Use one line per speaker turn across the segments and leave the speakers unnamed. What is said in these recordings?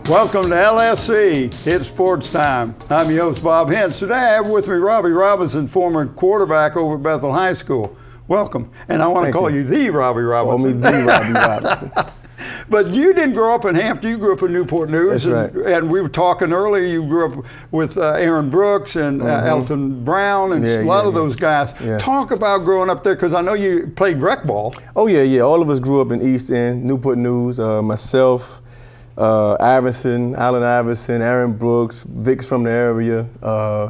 Welcome to LSC, It's Sports Time. I'm your host, Bob Hintz. Today I have with me Robbie Robinson, former quarterback over at Bethel High School. Welcome. And I want to call you the Robbie Robinson.
Call me the Robbie Robinson.
But you didn't grow up in Hampton, you grew up in Newport News.
That's right.
And we were talking earlier, you grew up with Aaron Brooks and Elton Brown and a lot of those guys.
Yeah.
Talk about growing up there, because I know you played rec ball.
Oh, yeah. All of us grew up in East End, Newport News, myself, Allen Iverson, Aaron Brooks, Vic's from the area,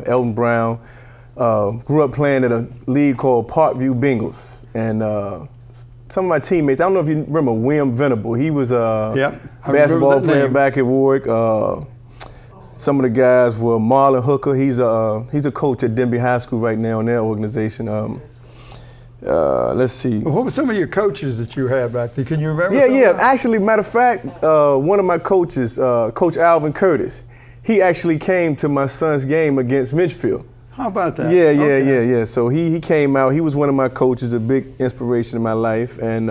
Elton Brown. Grew up playing at a league called Parkview Bengals. And some of my teammates, I don't know if you remember William Venable. He was a basketball player back at Warwick. Some of the guys were Marlon Hooker. He's a coach at Denby High School right now in their organization. Let's see.
What were some of your coaches that you had back then? Can you remember?
Yeah. Actually, matter of fact, one of my coaches, Coach Alvin Curtis, he actually came to my son's game against Mitchfield.
How about that?
Yeah. So he came out. He was one of my coaches, a big inspiration in my life. And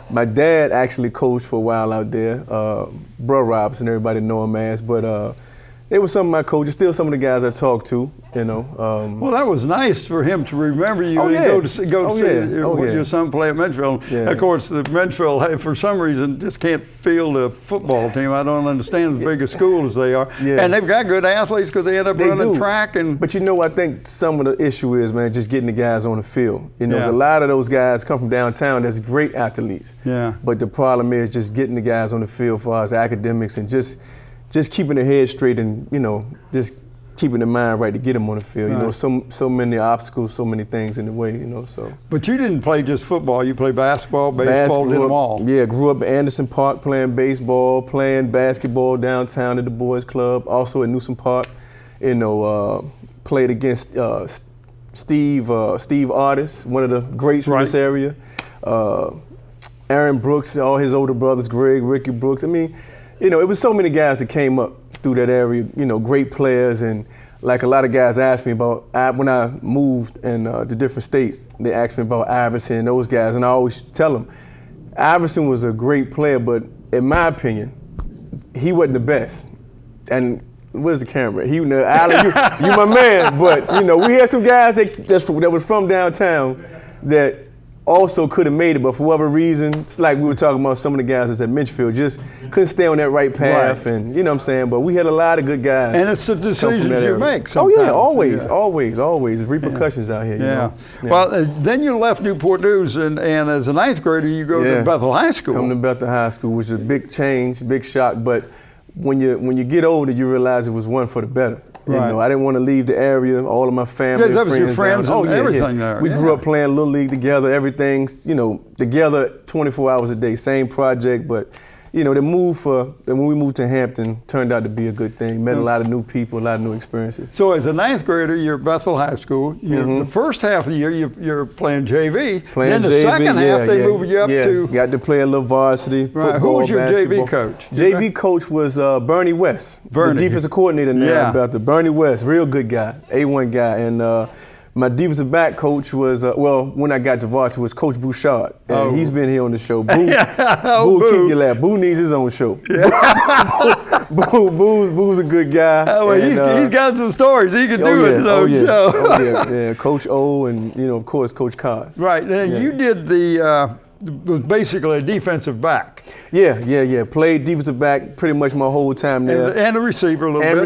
my dad actually coached for a while out there. Bro Robinson, everybody know him as. But they were some of my coaches, still some of the guys I talked to, you know.
Well, that was nice for him to remember you and go to see your son play at Menchville.
Yeah.
Of course, the Menchville, for some reason, just can't field a football team. I don't understand as big a school as they are.
Yeah.
And they've got good athletes because they end up running track.
But you know, I think some of the issue is, man, just getting the guys on the field. You know, a lot of those guys come from downtown. That's great athletes.
Yeah.
But the problem is just getting the guys on the field for us academics and just keeping the head straight and, you know, just keeping the mind right to get them on the field. Right. You know, so many obstacles, so many things in the way, you know, so.
But you didn't play just football. You played basketball, baseball, did them all.
Yeah, grew up at Anderson Park playing baseball, playing basketball downtown at the Boys Club, also at Newsom Park. You know, played against Steve Artis, one of the greats from this area. Aaron Brooks, all his older brothers, Ricky Brooks. I mean, you know, it was so many guys that came up through that area, you know, great players. And like a lot of guys asked me about, when I moved to different states, they asked me about Iverson and those guys. And I always tell them, Iverson was a great player, but in my opinion, he wasn't the best. And where's the camera? Allen, you my man. But, you know, we had some guys that was from downtown that also could have made it, but for whatever reason, it's like we were talking about some of the guys that's at Mitchfield, just couldn't stay on that right path, and you know what I'm saying? But we had a lot of good guys.
And it's the decisions you make sometimes.
Oh yeah, always. There's repercussions out here. You know?
Well, then you left Newport News, and as a ninth grader, you go to Bethel High School.
Come to Bethel High School, which is a big change, big shock, but when you get older, you realize it was one for the better. You know, I didn't want to leave the area. All of my family,
that was your friends and everything there.
We grew up playing Little League together. Everything's, you know, together 24 hours a day. Same project, but you know, when we moved to Hampton, turned out to be a good thing. Met a lot of new people, a lot of new experiences.
So as a ninth grader, you're at Bethel High School. The first half of the year, you're playing JV. Then the second half, they moved you up to.
Got to play a little varsity football.
Who was your
basketball.
JV coach?
JV coach was Bernie West, the defensive coordinator now at Bethel. Bernie West, real good guy, A1 guy, and. My defensive back coach was, when I got to varsity, was Coach Bouchard. And he's been here on the show. Boo, Boo, keep your laugh. Boo needs his own show. Boo's a good guy.
He's got some stories. He can do his own show.
Coach O and, you know, of course, Coach Cos.
Right. And you did was basically a defensive back.
Yeah. Played defensive back pretty much my whole time there.
And a receiver a little bit.
And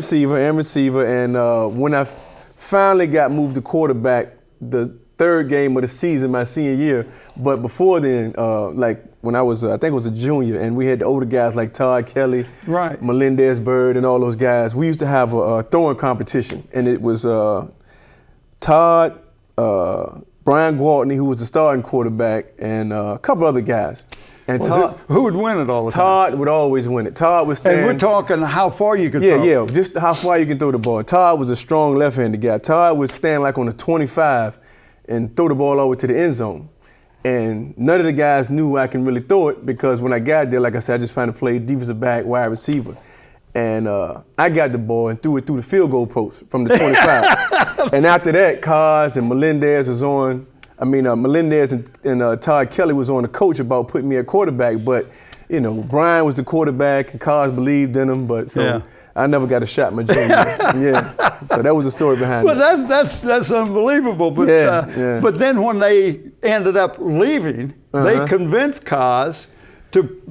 receiver. And when I finally got moved to quarterback the third game of the season, my senior year. But before then, like when I was, I think I was a junior, and we had the older guys like Todd Kelly, Melendez Bird, and all those guys. We used to have a throwing competition, and it was Todd, Brian Gwaltney, who was the starting quarterback, and a couple other guys. And Todd,
who would win it all the time?
Todd would always win it. Todd would stand.
And we're talking how far you could throw.
Yeah, just how far you can throw the ball. Todd was a strong left-handed guy. Todd would stand like on the 25 and throw the ball over to the end zone. And none of the guys knew I can really throw it because when I got there, like I said, I just found to play defensive back, wide receiver. And I got the ball and threw it through the field goal post from the 25. And after that, Cos and Melendez was on. Melendez and Todd Kelly was on the coach about putting me at quarterback, but you know, Brian was the quarterback and Cars believed in him, but so I never got a shot my junior year. So that was the story behind it.
Well, that's unbelievable. But but then when they ended up leaving, they convinced Cars to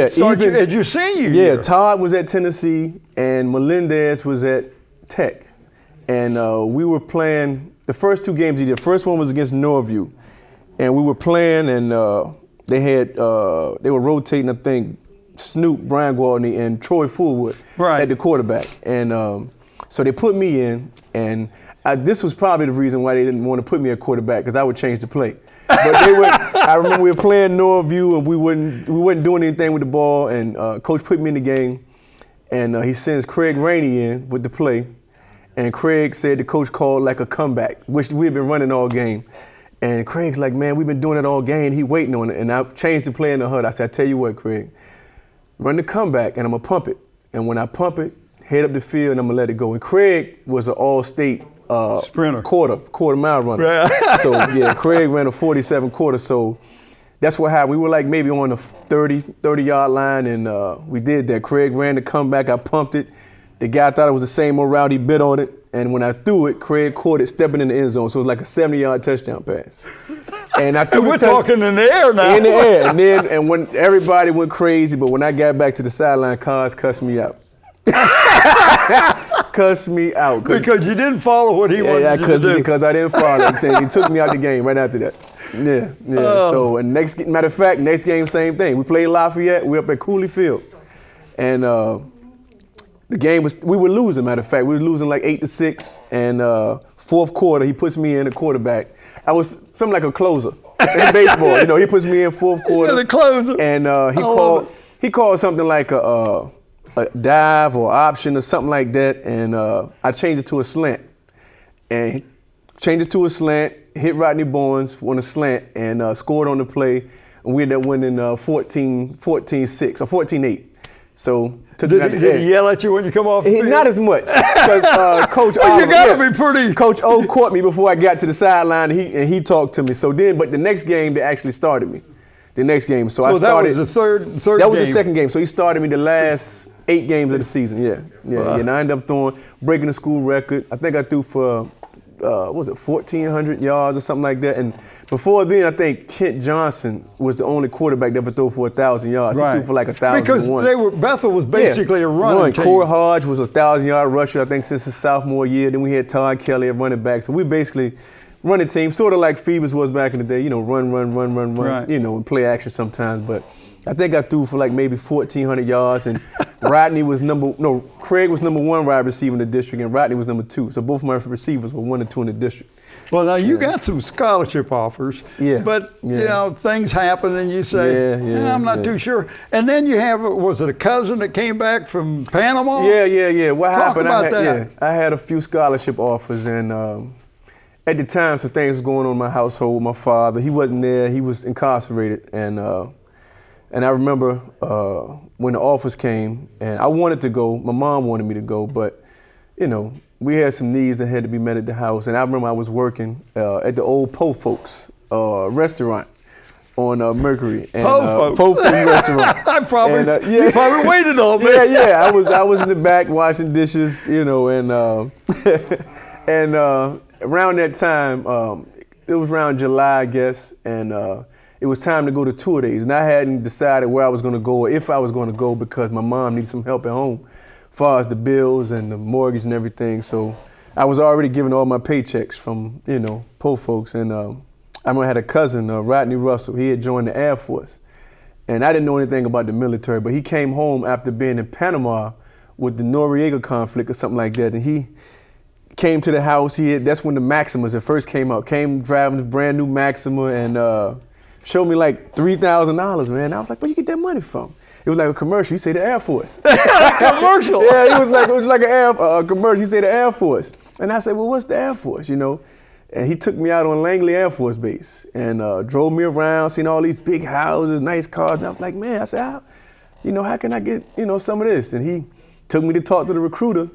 start as your senior year.
Yeah, Todd was at Tennessee and Melendez was at Tech. And we were playing the first 2 games he did. The first one was against Norview. And we were playing and they were rotating, I think, Snoop, Brian Gwaltney, and Troy Fullwood at the quarterback. And so they put me in, and this was probably the reason why they didn't want to put me at quarterback, because I would change the play. But I remember we were playing Norview, and we wasn't doing anything with the ball, and Coach put me in the game, and he sends Craig Rainey in with the play, and Craig said the coach called like a comeback, which we had been running all game. And Craig's like, man, we've been doing it all game. He waiting on it. And I changed the play in the HUD. I said, I tell you what, Craig, run the comeback and I'm going to pump it. And when I pump it, head up the field and I'm going to let it go. And Craig was an all-state
sprinter,
quarter mile runner. So, Craig ran a 47 quarter. So that's what happened. We were like maybe on the 30-yard line, and we did that. Craig ran the comeback. I pumped it. The guy thought it was the same old route. He bit on it. And when I threw it, Craig caught it stepping in the end zone. So it was like a 70-yard touchdown pass. And I threw
we're talking in the air now.
In the air. And when everybody went crazy, but when I got back to the sideline, Cars cussed me out. Cussed me out.
Because you didn't follow what he wanted you to do.
Because I didn't follow. He took me out the game right after that. Yeah. So, and matter of fact, next game, same thing. We played Lafayette. We up at Cooley Field. And the game we were losing, matter of fact. We were losing like 8-6. And fourth quarter, he puts me in a quarterback. I was something like a closer in baseball. You know, he puts me in fourth quarter.
The closer.
And he called something like a dive or option or something like that. And I changed it to a slant. And changed it to a slant, hit Rodney Barnes on a slant, and scored on the play. And we ended up winning 14-6 or 14-8. So
did he yell at you when you come off the field?
Not as much. Coach
well, you gotta be pretty.
Coach O caught me before I got to the sideline, and he talked to me. So then, but the next game they actually started me. The next game, so I started.
That was the third game.
That was the second game. So he started me the last 8 games of the season. And I ended up breaking the school record. I think I threw for 1,400 yards or something like that. And before then, I think Kent Johnson was the only quarterback that ever threw for 1,000 yards. He threw for like 1,001.
Because Bethel was basically a running team.
Corey Hodge was a 1,000-yard rusher, I think, since his sophomore year. Then we had Todd Kelly at running back. So we basically running team, sort of like Phoebus was back in the day. You know, run, you know, and play action sometimes. But I think I threw for like maybe 1,400 yards, and Craig was number 1 wide receiver in the district, and Rodney was number 2. So both of my receivers were 1 and 2 in the district.
Well, now you got some scholarship offers, but you know things happen, and you say, I'm not too sure. And then you have, was it a cousin that came back from Panama?
Yeah. What happened?
Talk about that.
I had a few scholarship offers, and at the time, some things was going on in my household with my father. He wasn't there; he was incarcerated, and I remember when the offers came, and I wanted to go. My mom wanted me to go, but you know, we had some needs that had to be met at the house. And I remember I was working at the old Po Folks restaurant on Mercury. And,
Po Folks
restaurant.
You probably waited on me.
I was in the back washing dishes, you know, and around that time, it was around July, I guess, and it was time to go to tour days. And I hadn't decided where I was going to go or if I was going to go, because my mom needed some help at home as far as the bills and the mortgage and everything. So I was already giving all my paychecks from, you know, Po Folks. And I remember I had a cousin, Rodney Russell. He had joined the Air Force. And I didn't know anything about the military, but he came home after being in Panama with the Noriega conflict or something like that. And he came to the house. That's when the Maximas had first came out. Came driving a brand new Maxima and showed me like $3,000, man. I was like, where you get that money from? It was like a commercial. He said the Air Force.
Commercial?
Yeah, it was like a commercial. He said the Air Force. And I said, well, what's the Air Force, you know? And he took me out on Langley Air Force Base and drove me around, seen all these big houses, nice cars. And I was like, man, I said, how can I get, you know, some of this? And he took me to talk to the recruiter.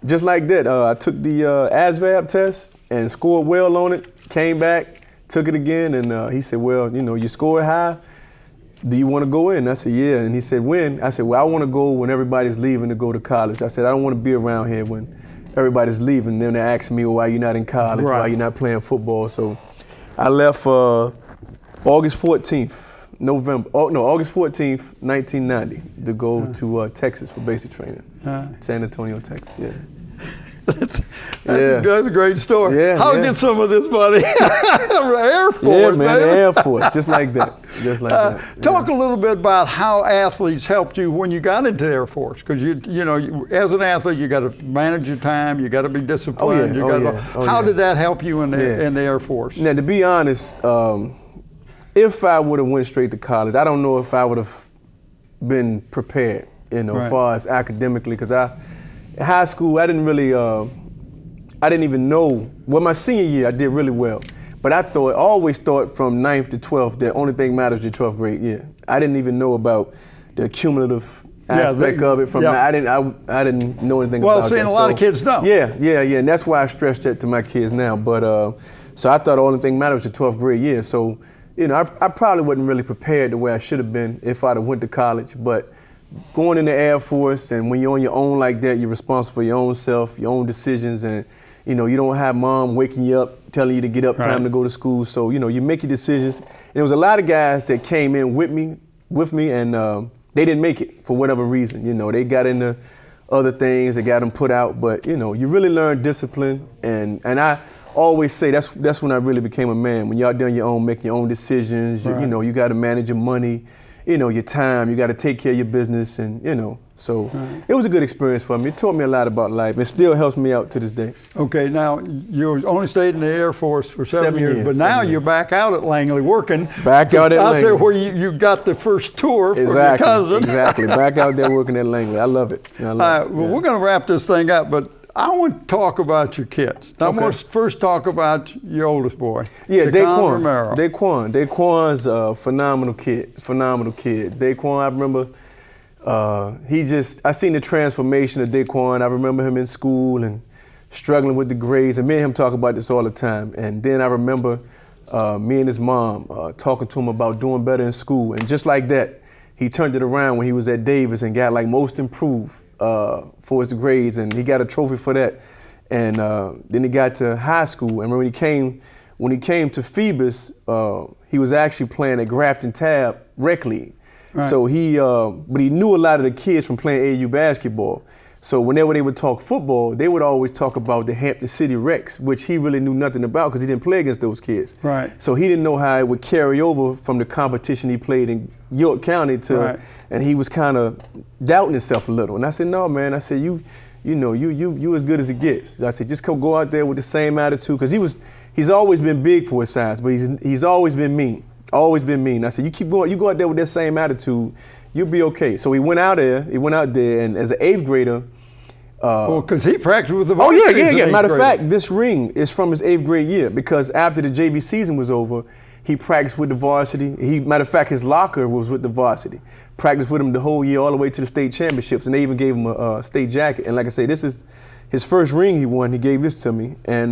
Just like that, I took the ASVAB test and scored well on it, came back, took it again, and he said, well, you know, you scored high, do you want to go in? I said, yeah. And he said, when? I said, well, I want to go when everybody's leaving to go to college. I said, I don't want to be around here when everybody's leaving. And then they asked me, well, why you're not in college?
Right.
Why you're not playing football? So I left August 14th, August 14th, 1990 to go to Texas for basic training. San Antonio, Texas, yeah.
That's a great story.
Yeah,
How
yeah.
get some of this money? Air Force,
Yeah, man,
baby.
Air Force, just like that, just like that. Yeah.
Talk a little bit about how athletes helped you when you got into the Air Force, because as an athlete, you got to manage your time, you got to be disciplined. How did that help you in the Air Force?
Now, to be honest, if I would have went straight to college, I don't know if I would have been prepared, as far as academically, because in high school, I didn't even know. Well, my senior year, I did really well. But I always thought from 9th to 12th, the only thing matters your 12th grade year. I didn't even know about the cumulative aspect of it. I didn't know anything about that.
Well, a lot of kids don't.
Yeah, and that's why I stress that to my kids now. But so I thought the only thing matters was your 12th grade year. So, I probably wasn't really prepared the way I should have been if I'd have went to college. But going in the Air Force, and when you're on your own like that, you're responsible for your own self, your own decisions, and you don't have mom waking you up, telling you to get up, time to go to school. So you make your decisions. And there was a lot of guys that came in with me, and they didn't make it for whatever reason. They got into other things, they got them put out. But you really learn discipline, and I always say that's when I really became a man. When you're out there on your own, making your own decisions, you got to manage your money. Your time, you got to take care of your business, and so it was a good experience for me. It taught me a lot about life. It still helps me out to this day.
Okay, now you only stayed in the Air Force for 7 years, but now you're back out at Langley working.
Back out at Langley.
Out there where you got the first tour from your cousin.
Exactly, back out there working at Langley. I love it.
Well, we're going to wrap this thing up, but I want to talk about your kids. I want to first talk about your oldest boy.
Yeah, Daquan.
Romero.
Daquan's a phenomenal kid. Daquan, I remember, I seen the transformation of Daquan. I remember him in school and struggling with the grades, and me and him talk about this all the time. And then I remember me and his mom talking to him about doing better in school. And just like that, he turned it around when he was at Davis and got most improved for his grades, and he got a trophy for that. And then he got to high school, and when he came to Phoebus, he was actually playing at Grafton Tab Rec League. Right. So but he knew a lot of the kids from playing AAU basketball. So whenever they would talk football, they would always talk about the Hampton City Recs, which he really knew nothing about because he didn't play against those kids.
Right.
So he didn't know how it would carry over from the competition he played in York County to, and he was kind of doubting himself a little. And I said, no, man. I said, you as good as it gets. I said, just go out there with the same attitude, because he's always been big for his size, but he's always been mean. Always been mean. I said, you keep going, you go out there with that same attitude, you'll be okay. So he went out there, and as an 8th grader.
Because he practiced with the
varsity. Oh, yeah. Matter of fact, this ring is from his 8th grade year, because after the JV season was over, he practiced with the varsity. Matter of fact, his locker was with the varsity. Practiced with him the whole year all the way to the state championships, and they even gave him a state jacket. And like I say, this is his first ring he won. He gave this to me. And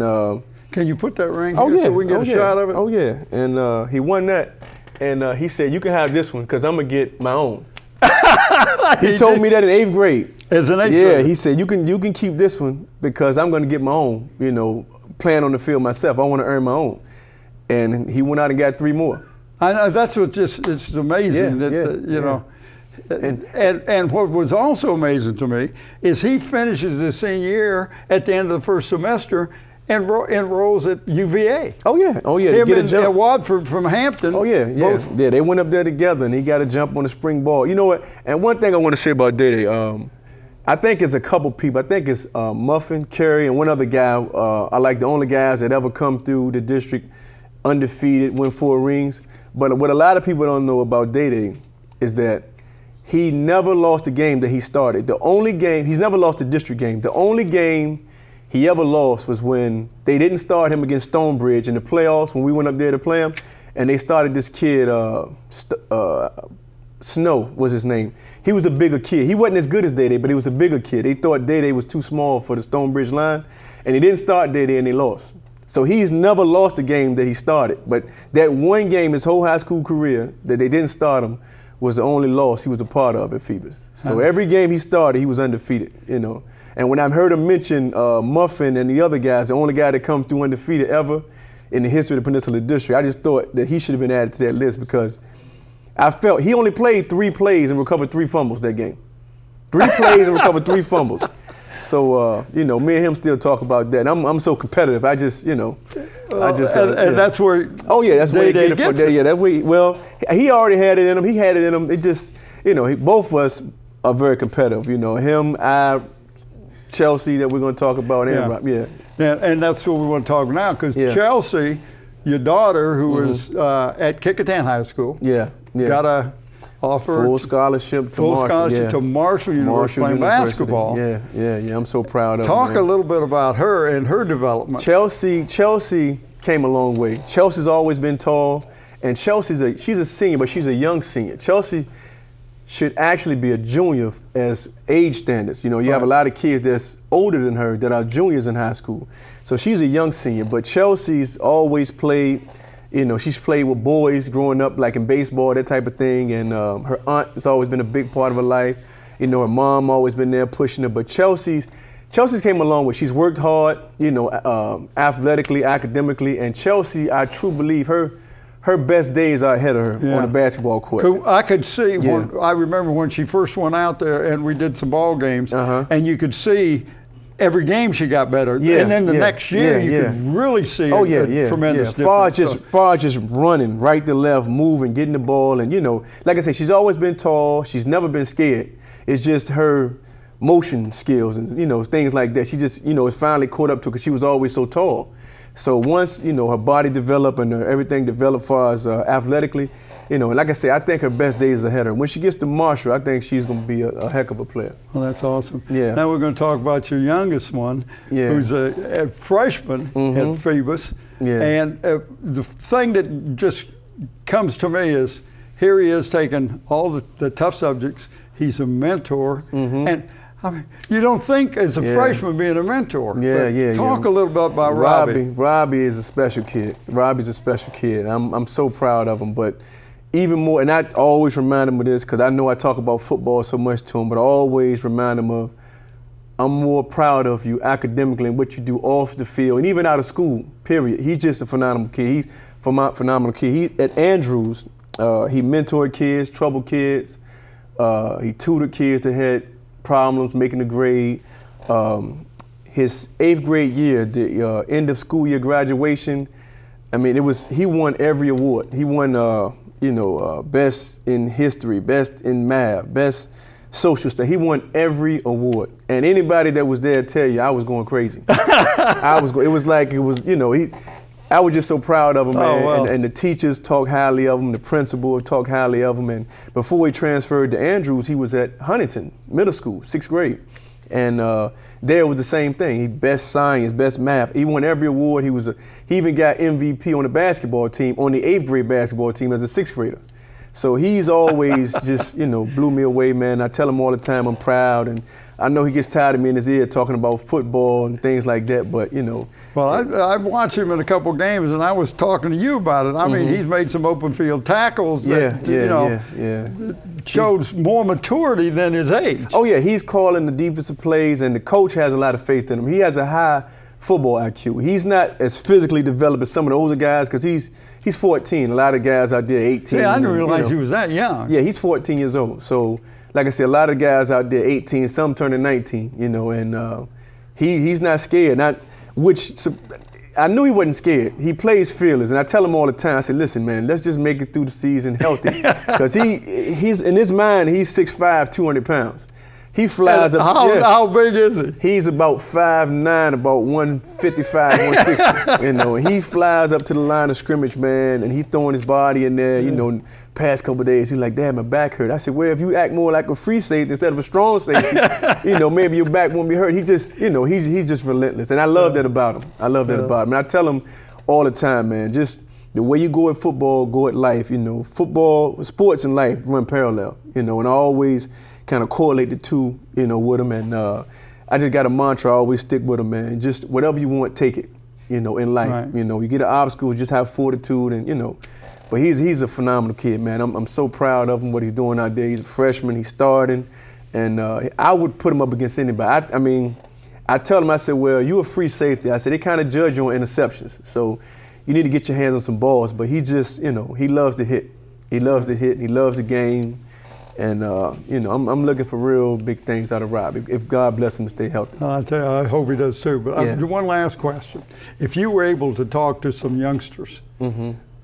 can you put that ring here so we can get a shot of it?
Oh, yeah. And he won that. And he said, you can have this one because I'm going to get my own. He told me that in 8th grade.
As an 8th grade?
Yeah, he said, you can keep this one because I'm going to get my own, playing on the field myself. I want to earn my own. And he went out and got 3 more.
I know, that's what it's amazing And what was also amazing to me is he finishes his senior year at the end of the first semester and enrolls at UVA.
Oh yeah.
Him and Wadford from Hampton.
Oh yeah. Yeah, they went up there together, and he got a jump on the spring ball. You know what? And one thing I want to say about Dede, I think it's a couple people. I think it's Muffin, Kerry, and one other guy. I like the only guys that ever come through the district undefeated, win 4 rings. But what a lot of people don't know about Dede is that he never lost a game that he started. He's never lost a district game. The only game he ever lost was when they didn't start him against Stonebridge in the playoffs when we went up there to play him, and they started this kid, Snow was his name. He was a bigger kid. He wasn't as good as Dede, but he was a bigger kid. They thought Dede was too small for the Stonebridge line, and he didn't start Dede, and they lost. So he's never lost a game that he started. But that one game his whole high school career that they didn't start him was the only loss he was a part of at Phoebus. So every game he started, he was undefeated, you know. And when I heard him mention Muffin and the other guys, the only guy that come through undefeated ever in the history of the Peninsula District, I just thought that he should have been added to that list because I felt he only played 3 plays and recovered 3 fumbles that game. 3 plays and recovered 3 fumbles. So, you know, me and him still talk about that. And I'm so competitive. I just, you know,
and that's where.
Oh yeah, that's where he get it from. Yeah, that way. Well, he already had it in him. He had it in him. It just, you know, both of us are very competitive. You know, him, I, Chelsea that we're going to talk about. And Rob, yeah,
and that's what we want to talk about now because Chelsea, your daughter, who was at Kickingham High School, got a offer.
Full scholarship to Marshall.
Full scholarship to Marshall University playing basketball.
Yeah. I'm so proud of her.
Talk a little bit about her and her development.
Chelsea came a long way. Chelsea's always been tall, and she's a senior, but she's a young senior. Chelsea should actually be a junior as age standards. You know, you have a lot of kids that's older than her that are juniors in high school. So she's a young senior, but Chelsea's always played. You know, she's played with boys growing up, like in baseball, that type of thing. And her aunt has always been a big part of her life. You know, her mom always been there pushing her. But Chelsea's came a long way. She's worked hard, you know, athletically, academically. And Chelsea, I truly believe her best days are ahead of her on the basketball court.
I could see, I remember when she first went out there and we did some ball games, and you could see every game she got better. And then the next year you could really see a tremendous difference.
Far as just running right to left, moving, getting the ball. And, you know, like I said, she's always been tall. She's never been scared. It's just her motion skills and, you know, things like that. She just, you know, is finally caught up to because she was always so tall. So once, you know, her body developed and everything developed as far as athletically, you know, like I say, I think her best days are ahead of her. When she gets to Marshall, I think she's going to be a heck of a player.
Well, that's awesome.
Yeah.
Now we're going to talk about your youngest one, who's a freshman at Phoebus. Yeah. And the thing that just comes to me is here he is taking all the tough subjects. He's a mentor. And I mean, you don't think as a freshman being a mentor. Talk a little bit about Robbie.
Robbie is a special kid. Robbie's a special kid. I'm so proud of him. But even more, and I always remind him of this because I know I talk about football so much to him, but I always remind him of I'm more proud of you academically and what you do off the field and even out of school, period. He's just a phenomenal kid. He's a phenomenal kid. He, at Andrews, he mentored kids, troubled kids. He tutored kids that had problems making the grade. His 8th grade year, the end of school year graduation, I mean, he won every award. He won, best in history, best in math, best social stuff. He won every award. And anybody that was there tell you I was going crazy. I was just so proud of him, man.
Oh, wow.
And the teachers talked highly of him. The principal talked highly of him. And before he transferred to Andrews, he was at Huntington Middle School, 6th grade. And there was the same thing. He best science, best math. He won every award. He even got MVP on the basketball team, on the 8th grade basketball team as a 6th grader. So he's always just, blew me away, man. I tell him all the time I'm proud, and I know he gets tired of me in his ear talking about football and things like that, but,
Well, I've watched him in a couple games, and I was talking to you about it. I mean, he's made some open field tackles that, shows more maturity than his age.
Oh, yeah, he's calling the defensive plays, and the coach has a lot of faith in him. He has a high football IQ. He's not as physically developed as some of the older guys because he's 14. A lot of guys out there 18.
Yeah, I didn't realize he was that young.
Yeah, he's 14 years old. So, like I said, a lot of guys out there 18, some turning 19, and he's not scared. I knew he wasn't scared. He plays fearless, and I tell him all the time, I said, listen, man, let's just make it through the season healthy. Because he's in his mind, he's 6'5", 200 pounds. He flies up.
How big is he?
He's about 5'9", about 155, 160. And he flies up to the line of scrimmage, man, and he's throwing his body in there. Past couple of days, he's like, "Dad, my back hurt." I said, "Well, if you act more like a free safety instead of a strong safety, maybe your back won't be hurt." He just, he's just relentless, and I love that about him. I love that about him. And I tell him all the time, man, just the way you go at football, go at life. Football, sports, and life run parallel. And I always kind of correlate the two, with him. And I just got a mantra I always stick with him, man. Just whatever you want, take it. you know, in life.
Right.
You know, you get an obstacle, just have fortitude, and you know. But he's a phenomenal kid, man. I'm so proud of him, what he's doing out there. He's a freshman, he's starting, and I would put him up against anybody. I mean, I tell him, I said, well, you a free safety. I said, they kind of judge you on interceptions, so you need to get your hands on some balls. But he just, you know, he loves to hit. He loves to hit, he loves the game, and you know, I'm looking for real big things out of Robbie, if God bless him to stay healthy.
I tell you, I hope he does too. But one last question. If you were able to talk to some youngsters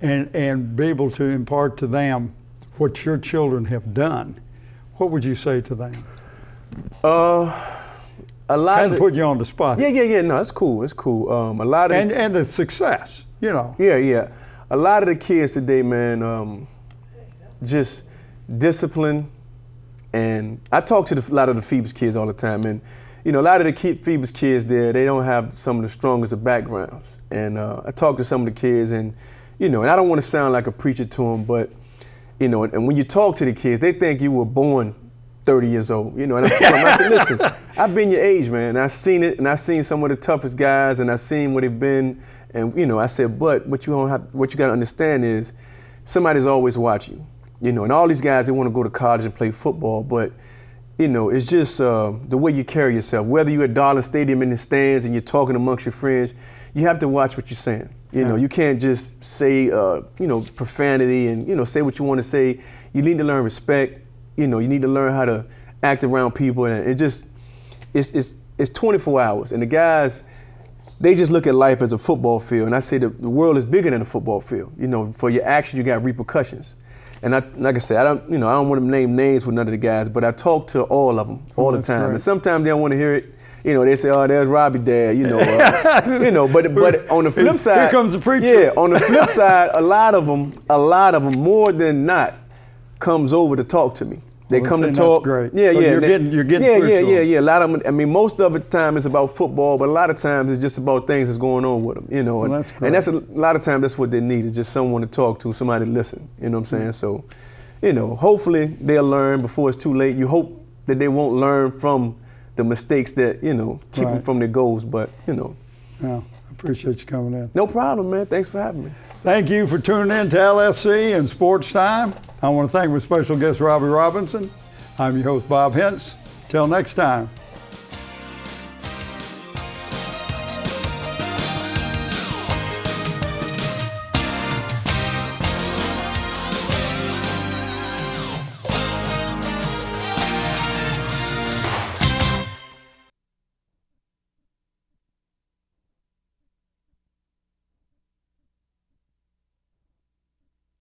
and be able to impart to them what your children have done, what would you say to them?
A lot
kind of put you on the spot.
Yeah. No, it's cool. It's cool. A lot of
and the success, you know.
Yeah. A lot of the kids today, man, just discipline. And I talk to a lot of the Phoebus kids all the time, and you know, a lot of the Phoebus kids there, they don't have some of the strongest of backgrounds. And I talk to some of the kids, and you know, and I don't want to sound like a preacher to them, but you know, and when you talk to the kids, they think you were born 30 years old, you know, and I tell them, I said, listen, I've been your age, man, and I've seen it, and I've seen some of the toughest guys, and I've seen what they've been, and you know, I said, but what you got to understand is somebody's always watching, you know, and all these guys, they want to go to college and play football, but you know, it's just the way you carry yourself, whether you're at Darling Stadium in the stands and you're talking amongst your friends, you have to watch what you're saying. You know, you can't just say, you know, profanity and, you know, say what you want to say. You need to learn respect. You know, you need to learn how to act around people, and it just, it's 24 hours. And the guys, they just look at life as a football field. And I say the world is bigger than a football field. You know, for your actions, you got repercussions. And like I said, I don't want to name names with none of the guys, but I talk to all of them all the time. Great. And sometimes they don't want to hear it. You know, they say, "Oh, there's Robbie, Dad." You know, you know. But on the flip side,
here comes the preacher.
Yeah, on the flip side, a lot of them, more than not, comes over to talk to me. They come to talk.
Great.
Yeah,
so
yeah.
You're getting
Yeah. A lot of them. I mean, most of the time it's about football, but a lot of times it's just about things that's going on with them. You know, and that's a lot of times that's what they need, is just someone to talk to, somebody to listen. You know what I'm saying? So, you know, hopefully they'll learn before it's too late. You hope that they won't learn from the mistakes that, you know, keep them from their goals, but, you know.
Yeah, I appreciate you coming in.
No problem, man. Thanks for having me.
Thank you for tuning in to LSC and Sports Time. I want to thank my special guest, Robbie Robinson. I'm your host, Bob Hintz. Till next time.